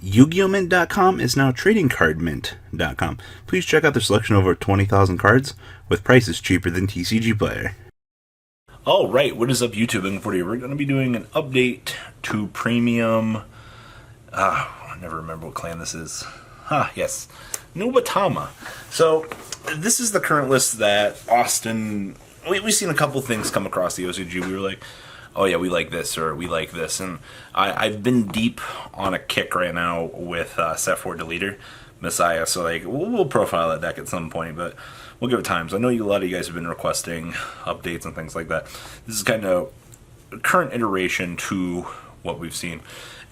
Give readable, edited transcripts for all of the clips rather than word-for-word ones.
Yu-Gi-Oh! Mint.com is now TradingCardMint.com. Please check out their selection of over 20,000 cards with prices cheaper than TCG Player. Alright, what is up YouTube? And for you, we're going to be doing an update to Premium... I never remember what clan this is. Yes. Nubatama. So, this is the current list that Austin... We've seen a couple things come across the OCG. We were like, oh yeah, we like this, or we like this. And I've been deep on a kick right now with Set 4 Deleter, Messiah. So like, we'll profile that deck at some point, but we'll give it time. So I know a lot of you guys have been requesting updates and things like that. This is kind of current iteration to what we've seen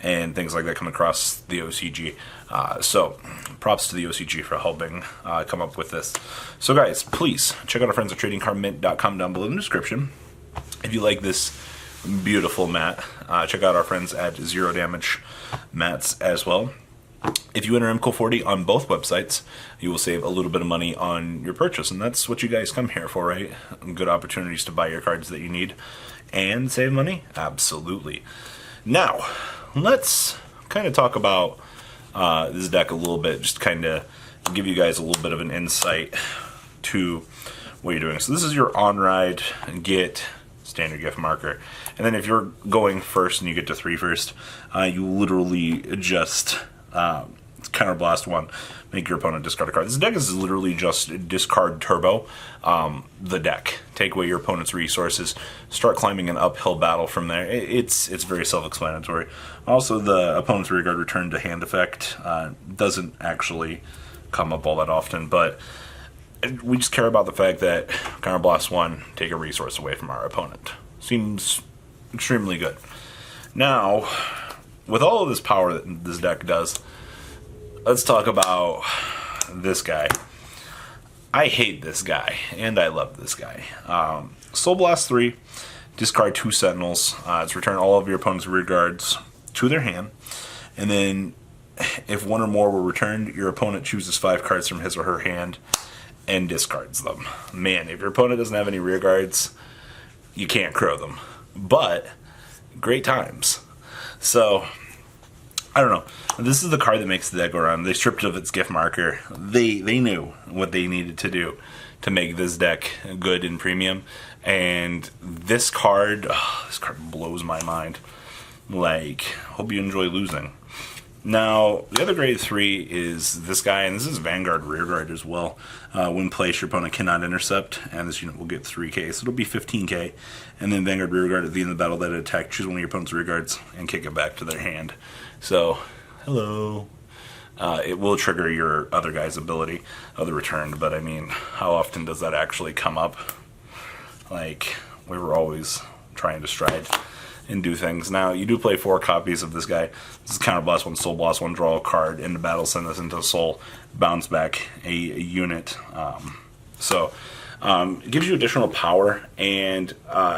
and things like that come across the OCG. So props to the OCG for helping come up with this. So guys, please check out our friends at TradingCardMint.com down below in the description. If you like this beautiful mat, check out our friends at Zero Damage Mats as well. If you enter MCO40 on both websites, you will save a little bit of money on your purchase, and that's what you guys come here for, right? Good opportunities to buy your cards that you need and save money? Absolutely. Now, let's kind of talk about this deck a little bit, just kind of give you guys a little bit of an insight to what you're doing. So this is your on-ride get standard gift marker. And then if you're going first and you get to 3 first, you literally just counterblast 1, make your opponent discard a card. This deck is literally just discard turbo the deck. Take away your opponent's resources, start climbing an uphill battle from there. It's very self-explanatory. Also, the opponent's rearguard return to hand effect doesn't actually come up all that often, but we just care about the fact that counterblast 1, take a resource away from our opponent. Seems extremely good. Now, with all of this power that this deck does, let's talk about this guy. I hate this guy, and I love this guy. Soul Blast 3, discard 2 Sentinels. It's return all of your opponent's rear guards to their hand, and then if 1 or more were returned, your opponent chooses 5 cards from his or her hand and discards them. Man, if your opponent doesn't have any rear guards, you can't crow them. But, great times. So, I don't know. This is the card that makes the deck go around. They stripped it of its gift marker. They knew what they needed to do to make this deck good in Premium. And this card blows my mind. Like, hope you enjoy losing. Now, the other grade 3 is this guy, and this is Vanguard Rearguard as well. When placed, your opponent cannot intercept, and this unit will get 3k, so it'll be 15k. And then Vanguard Rearguard at the end of the battle that it attack, choose one of your opponent's rearguards and kick it back to their hand. So, hello. It will trigger your other guy's ability of the return, but I mean, how often does that actually come up? Like, we were always trying to stride and do things. Now, you do play 4 copies of this guy. This is Counterblast 1, Soul Blast 1, draw a card, into battle, send this into Soul, bounce back a unit. It gives you additional power, and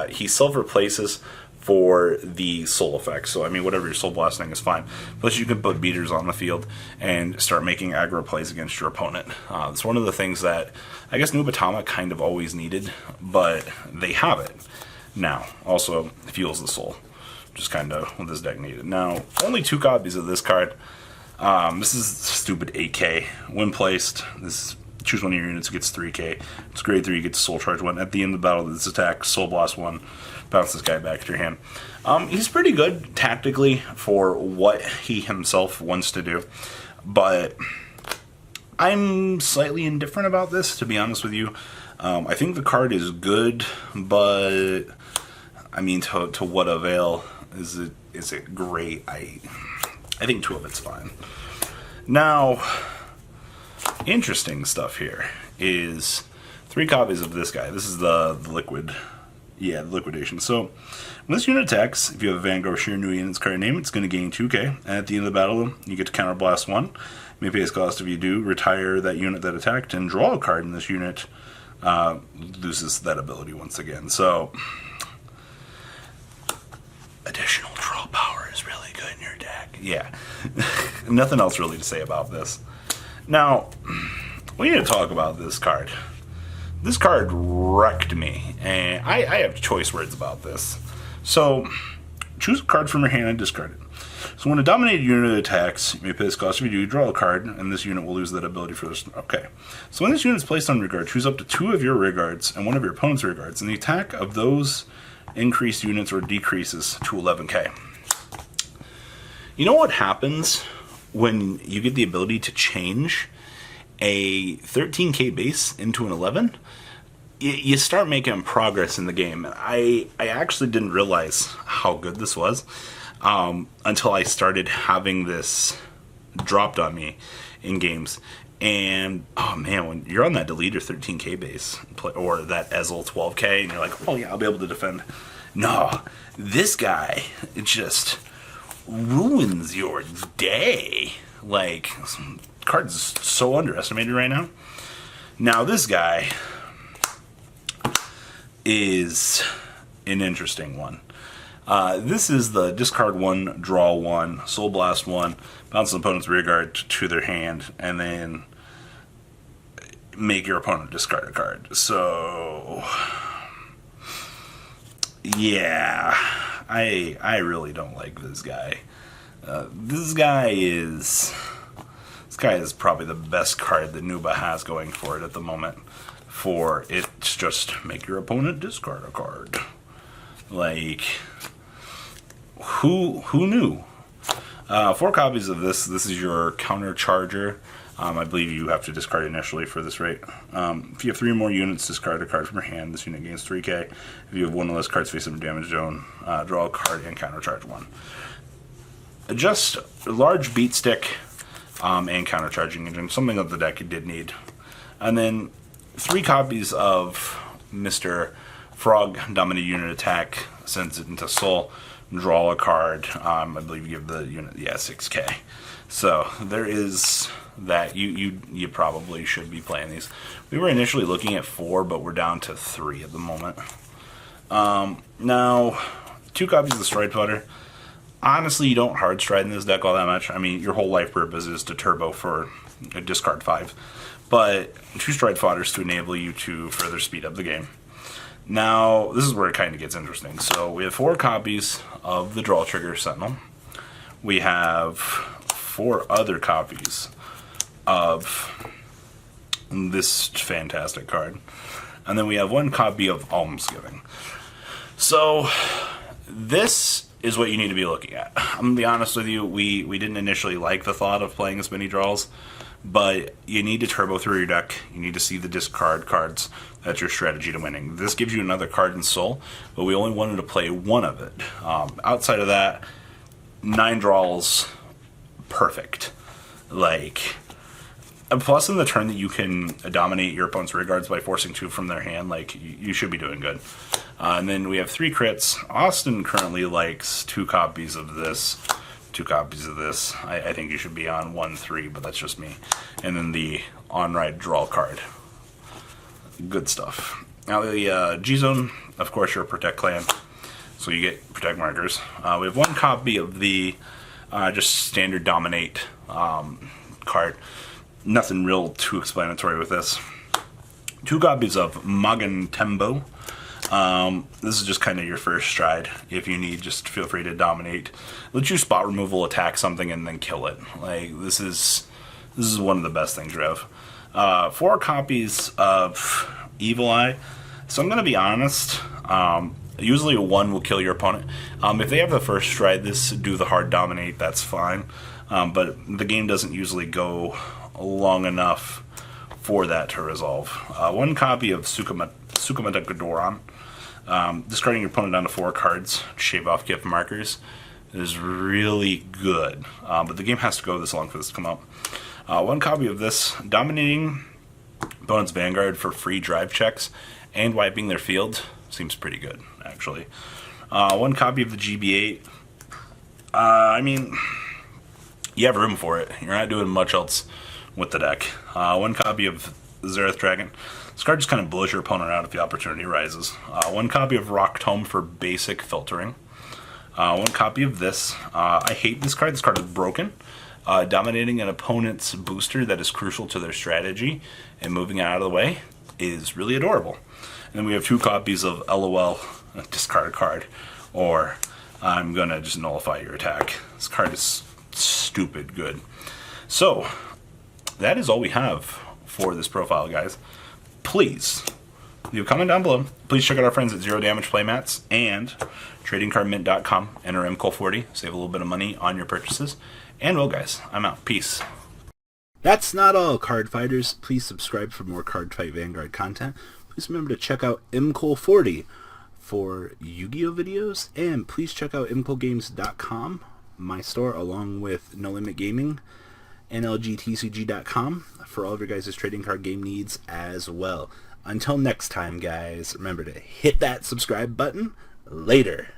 he self-replaces for the Soul effect. So, I mean, whatever your Soul Blasting is fine. Plus, you can put beaters on the field and start making aggro plays against your opponent. It's one of the things that I guess Nubatama kind of always needed, but they have it now. Also, fuels the soul, just kind of what this deck needed. Now, only 2 copies of this card. This is stupid 8k. When placed, choose one of your units, it gets 3k. It's grade 3, you get to Soul Charge 1. At the end of the battle, this attack, Soul Blast 1, bounce this guy back to your hand. He's pretty good tactically for what he himself wants to do, but I'm slightly indifferent about this, to be honest with you. I think the card is good, but I mean, to what avail? Is it great? I think 2 of it's fine. Now, interesting stuff here is 3 copies of this guy. This is the liquid. Yeah, the liquidation. So, when this unit attacks, if you have a Vanguard Sheer New unit's card name, it's going to gain 2k. And at the end of the battle, you get to counterblast 1. May pay its cost if you do. Retire that unit that attacked and draw a card in this unit. Loses that ability once again. So, additional draw power is really good in your deck. Yeah. Nothing else really to say about this. Now, we need to talk about this card. This card wrecked me, and I have choice words about this. So, choose a card from your hand and discard it. So when a dominated unit attacks, you may pay this cost. If you do, you draw a card, and this unit will lose that ability for this. Okay. So when this unit is placed on rear guard, choose up to 2 of your rear guards and 1 of your opponent's rear guards, and the attack of those increased units or decreases to 11k. You know what happens when you get the ability to change a 13k base into an 11? You start making progress in the game. I actually didn't realize how good this was until I started having this dropped on me in games. And, oh man, when you're on that deleter 13k base, or that Ezel 12k, and you're like, oh yeah, I'll be able to defend. No, this guy just ruins your day. Like, card's so underestimated right now. Now, this guy is an interesting one. This is the discard 1, draw 1, soul blast 1, bounce an opponent's rear guard to their hand, and then make your opponent discard a card. So, yeah, I really don't like this guy. This guy is probably the best card that Nuba has going for it at the moment. For it's just make your opponent discard a card. Like, who knew? 4 copies of this. This is your counter charger. I believe you have to discard initially for this rate. If you have 3 more units, discard a card from your hand. This unit gains 3k. If you have 1 or less cards facing a damage zone, draw a card and counter charge 1. Just a large beat stick and counter charging engine, something that the deck did need. And then 3 copies of Mr. Frog Dominated Unit Attack, sends it into Soul, draw a card. I believe you give the unit 6k. So there is that. You probably should be playing these. We were initially looking at 4, but we're down to 3 at the moment. Now 2 copies of the Stride Fighter. Honestly, you don't hard stride in this deck all that much. I mean, your whole life purpose is to turbo for a discard 5. But 2 Stride Fodders to enable you to further speed up the game. Now, this is where it kind of gets interesting. So, we have 4 copies of the Draw Trigger Sentinel. We have 4 other copies of this fantastic card. And then we have 1 copy of Almsgiving. So, this is what you need to be looking at. I'm going to be honest with you, we didn't initially like the thought of playing as many draws. But you need to turbo through your deck. You need to see the discard cards. That's your strategy to winning. This gives you another card in Soul, but we only wanted to play 1 of it. Outside of that, 9 draws, perfect. Like, plus in the turn that you can dominate your opponent's rear guards by forcing 2 from their hand, like, you should be doing good. And then we have 3 crits. Austin currently likes 2 copies of this. 2 copies of this. I think you should be on 1-3, but that's just me. And then the on-ride draw card. Good stuff. Now the G-Zone, of course, you're a Protect clan, so you get Protect markers. We have 1 copy of the just standard Dominate card. Nothing real too explanatory with this. 2 copies of Magan Tembo. This is just kind of your first stride. If you need, just feel free to dominate. Let you spot removal, attack something, and then kill it. Like, this is one of the best things you have. 4 copies of Evil Eye. So I'm going to be honest. Usually 1 will kill your opponent. If they have the first stride, do the hard dominate, that's fine. But the game doesn't usually go long enough for that to resolve. 1 copy of Sukumata Godoran. Discarding your opponent down to 4 cards, shave off gift markers, is really good. But the game has to go this long for this to come out. 1 copy of this, dominating opponent's Vanguard for free drive checks and wiping their field. Seems pretty good, actually. 1 copy of the GB8. I mean, you have room for it. You're not doing much else with the deck. 1 copy of Zereth Dragon. This card just kind of blows your opponent out if the opportunity arises. 1 copy of Rock Tome for basic filtering. 1 copy of this. I hate this card. This card is broken. Dominating an opponent's booster that is crucial to their strategy and moving it out of the way is really adorable. And then we have 2 copies of LOL, discard a card, or I'm going to just nullify your attack. This card is stupid good. So, that is all we have for this profile, guys. Please leave a comment down below. Please check out our friends at Zero Damage Playmats and TradingCardMint.com. Enter MCOL40. Save a little bit of money on your purchases. And well, guys, I'm out. Peace. That's not all, card fighters. Please subscribe for more Cardfight Vanguard content. Please remember to check out MCOL40 for Yu-Gi-Oh videos. And please check out MCOLGames.com, my store, along with No Limit Gaming, NLGTCG.com for all of your guys' trading card game needs as well. Until next time, guys, remember to hit that subscribe button. Later.